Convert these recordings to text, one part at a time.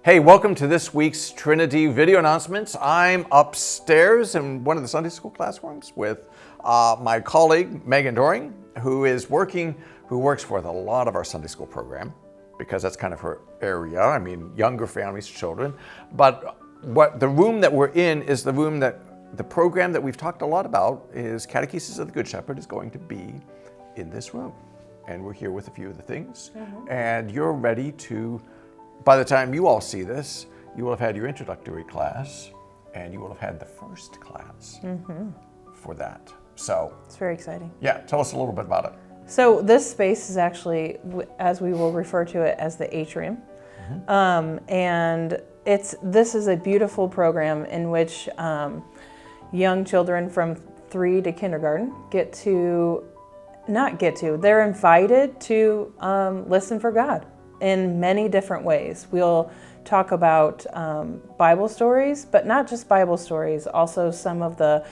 Hey, welcome to this week's Trinity video announcements. I'm upstairs in one of the Sunday school classrooms with my colleague, Megan Doring, who works with a lot of our Sunday school program, because that's kind of her area. I mean, younger families, children. But the room that we're in is the room that the program that we've talked a lot about is Catechesis of the Good Shepherd is going to be in this room. And we're here with a few of the things. And you're ready to, by the time you all see this, you will have had your introductory class and you will have had the first class for that. So it's very exciting. Yeah, tell us a little bit about it. So this space is actually, as we will refer to it, as the atrium. And this is a beautiful program in which young children from 3 to kindergarten they're invited to listen for God in many different ways. We'll talk about Bible stories, but not just Bible stories, also some of the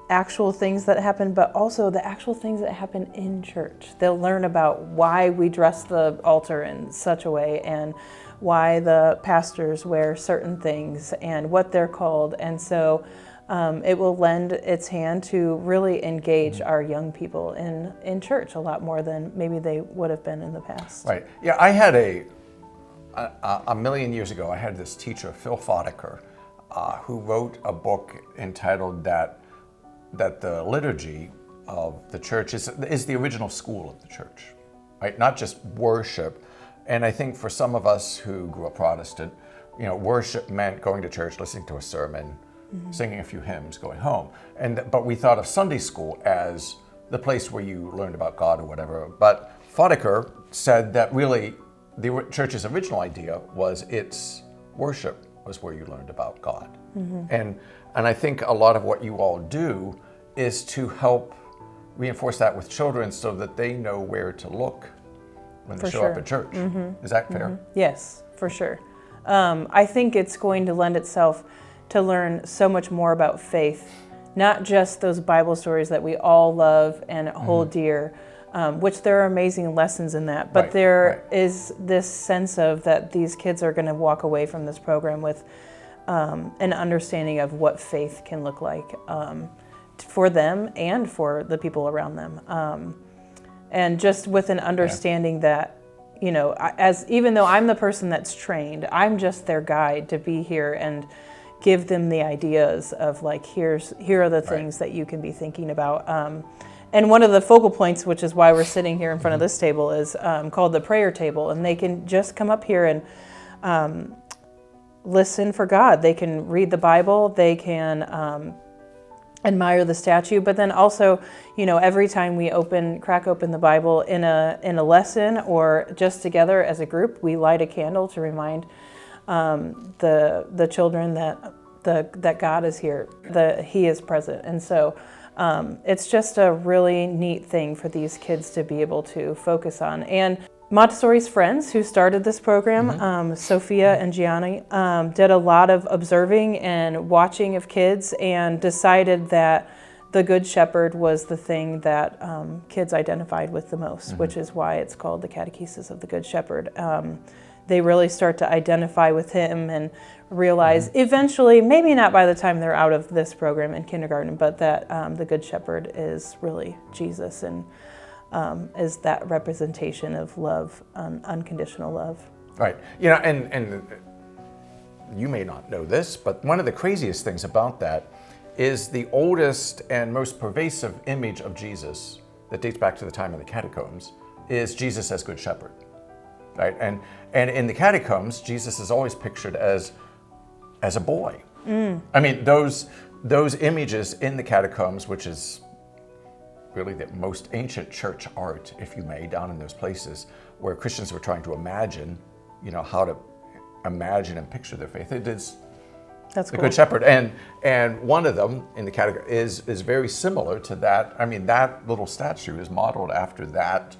actual things that happen, but also the actual things that happen in church. They'll learn about why we dress the altar in such a way and why the pastors wear certain things and what they're called. And so it will lend its hand to really engage our young people in church a lot more than maybe they would have been in the past. Right. Yeah, I had a million years ago, I had this teacher, Phil Fodiker, who wrote a book entitled that the liturgy of the church is the original school of the church, right? Not just worship. And I think for some of us who grew up Protestant, worship meant going to church, listening to a sermon, singing a few hymns, going home. But we thought of Sunday school as the place where you learned about God or whatever. But Fodiker said that really the church's original idea was its worship was where you learned about God. And I think a lot of what you all do is to help reinforce that with children so that they know where to look when they show up at church. Is that fair? Yes, for sure. I think it's going to lend itself to learn so much more about faith, not just those Bible stories that we all love and hold dear, which there are amazing lessons in that, but there is this sense of that these kids are going to walk away from this program with an understanding of what faith can look like for them and for the people around them. And just with an understanding that, even though I'm the person that's trained, I'm just their guide to be here and give them the ideas of here are the things that you can be thinking about. And one of the focal points, which is why we're sitting here in front of this table, is called the prayer table. And they can just come up here and listen for God. They can read the Bible. They can admire the statue. But then also, every time we crack open the Bible in a lesson or just together as a group, we light a candle to remind the children that God is here, that He is present. And so it's just a really neat thing for these kids to be able to focus on. And Montessori's friends who started this program, Sophia and Gianni, did a lot of observing and watching of kids and decided that the Good Shepherd was the thing that kids identified with the most, which is why it's called the Catechesis of the Good Shepherd. They really start to identify with him and realize eventually, maybe not by the time they're out of this program in kindergarten, but that the Good Shepherd is really Jesus and is that representation of love, unconditional love. Right. And you may not know this, but one of the craziest things about that is the oldest and most pervasive image of Jesus that dates back to the time of the catacombs is Jesus as Good Shepherd. Right, and in the catacombs, Jesus is always pictured as a boy. I mean, those images in the catacombs, which is really the most ancient church art, if you may, down in those places where Christians were trying to imagine, how to imagine and picture their faith. It is the Good Shepherd, and one of them in the catacomb is very similar to that. I mean, that little statue is modeled after that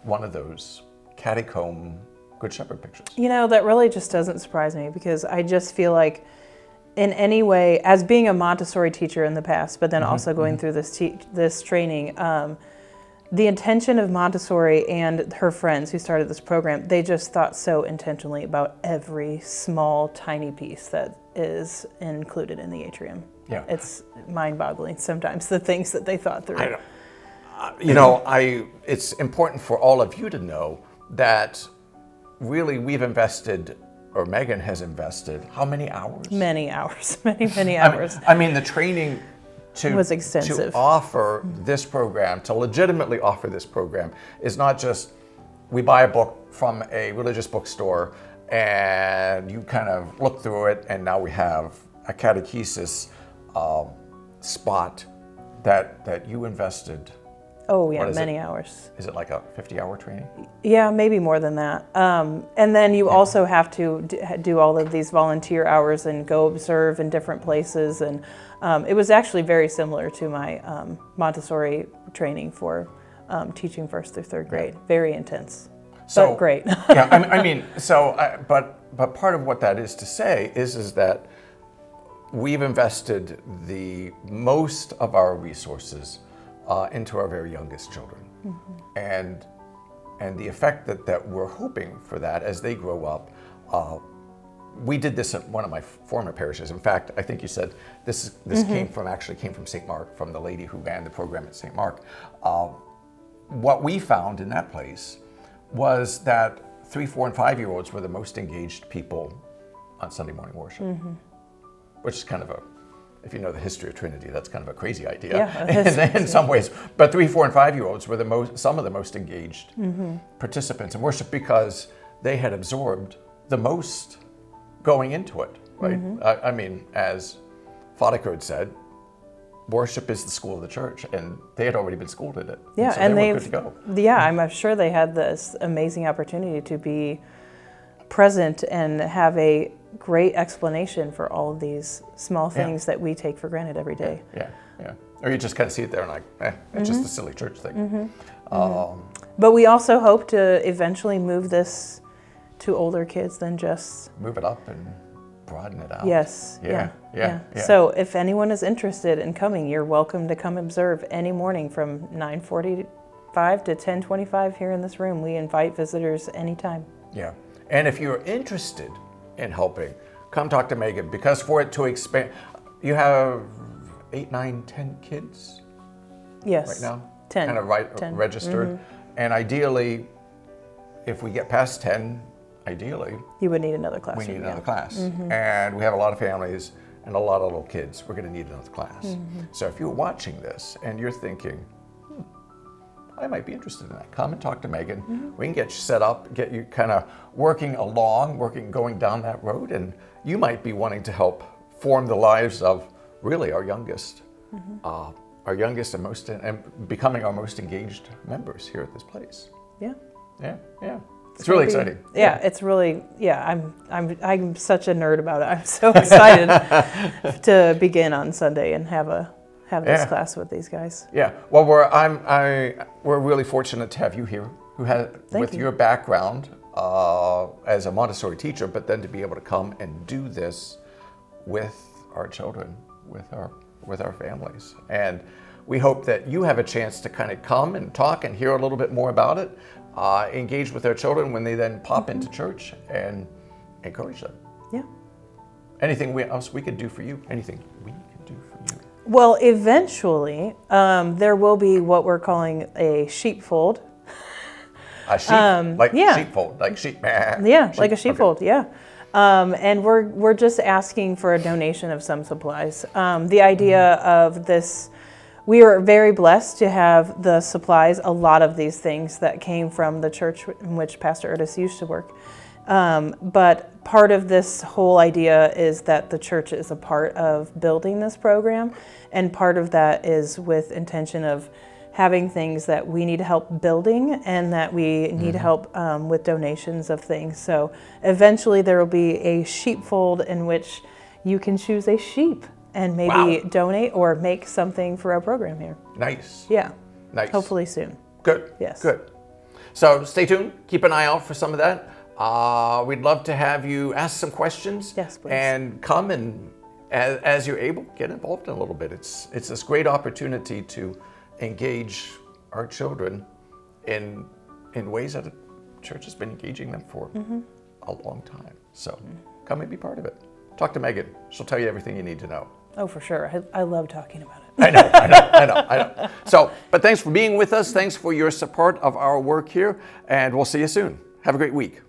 one of those catacomb Good Shepherd pictures. That really just doesn't surprise me, because I just feel like in any way, as being a Montessori teacher in the past, but then also going through this training, the intention of Montessori and her friends who started this program, they just thought so intentionally about every small, tiny piece that is included in the atrium. Yeah. It's mind-boggling sometimes, the things that they thought through. It's important for all of you to know that really we've invested, or Megan has invested, how many hours? Many hours, many hours. I mean, the training was extensive. to offer this program, to legitimately offer this program, is not just we buy a book from a religious bookstore and you kind of look through it and now we have a catechesis spot that you invested. Oh yeah, many hours. Is it like a 50-hour training? Yeah, maybe more than that. And then you also have to do all of these volunteer hours and go observe in different places. And it was actually very similar to my Montessori training for teaching 1st through 3rd grade. Very intense, but great. But part of what that is to say is that we've invested the most of our resources into our very youngest children. And the effect that we're hoping for that as they grow up. We did this at one of my former parishes. In fact, I think you said this came from St. Mark, from the lady who ran the program at St. Mark. What we found in that place was that 3, 4, and 5-year-olds were the most engaged people on Sunday morning worship, which is kind of if you know the history of Trinity, that's kind of a crazy idea in some ways. But 3, 4, and 5-year-olds were some of the most engaged participants in worship because they had absorbed the most going into it, right? I mean, as Fodiker had said, worship is the school of the church, and they had already been schooled in it. Yeah, and they were good to go. Yeah, I'm sure they had this amazing opportunity to be present and have a great explanation for all of these small things that we take for granted every day. Yeah. Or you just kind of see it there and like, it's just a silly church thing. But we also hope to eventually move this to older kids than just... Move it up and broaden it out. Yes. Yeah. Yeah. So if anyone is interested in coming, you're welcome to come observe any morning from 9:45 to 10:25 here in this room. We invite visitors anytime. Yeah. And if you're interested in helping, come talk to Megan, because for it to expand, you have 8, 9, 10 kids? Yes. Right now? 10. Kind of 10. Registered. And ideally, if we get past 10, ideally, you would need another class. We need another class. And we have a lot of families and a lot of little kids. We're going to need another class. So if you're watching this and you're thinking, I might be interested in that, come and talk to Megan. We can get you set up, get you kind of going down that road, and you might be wanting to help form the lives of really our youngest and becoming our most engaged members here at this place. Yeah. It's really exciting. Yeah, it's really, I'm such a nerd about it. I'm so excited to begin on Sunday and have this class with these guys. Yeah. Well, we're really fortunate to have you here, with your background as a Montessori teacher, but then to be able to come and do this with our children, with our families. And we hope that you have a chance to kind of come and talk and hear a little bit more about it, engage with our children when they then pop into church, and encourage them. Yeah. Anything else we could do for you? Anything we can do for you? Well, eventually, there will be what we're calling a sheepfold. A sheep, sheepfold, like sheep. Yeah, like a sheepfold. Okay. Yeah. And we're just asking for a donation of some supplies. The idea of this, we are very blessed to have the supplies, a lot of these things that came from the church in which Pastor Erdis used to work. But part of this whole idea is that the church is a part of building this program, and part of that is with intention of having things that we need help building and that we need help with donations of things. So eventually there will be a sheepfold in which you can choose a sheep and maybe donate or make something for our program here. Nice. Yeah. Nice. Hopefully soon. Good. Yes. Good. So stay tuned. Keep an eye out for some of that. We'd love to have you ask some questions. Yes, please. And come and, as you're able, get involved in a little bit. It's this great opportunity to engage our children in ways that the church has been engaging them for a long time. So come and be part of it. Talk to Megan. She'll tell you everything you need to know. Oh, for sure. I love talking about it. I know. So, but thanks for being with us. Thanks for your support of our work here, and we'll see you soon. Have a great week.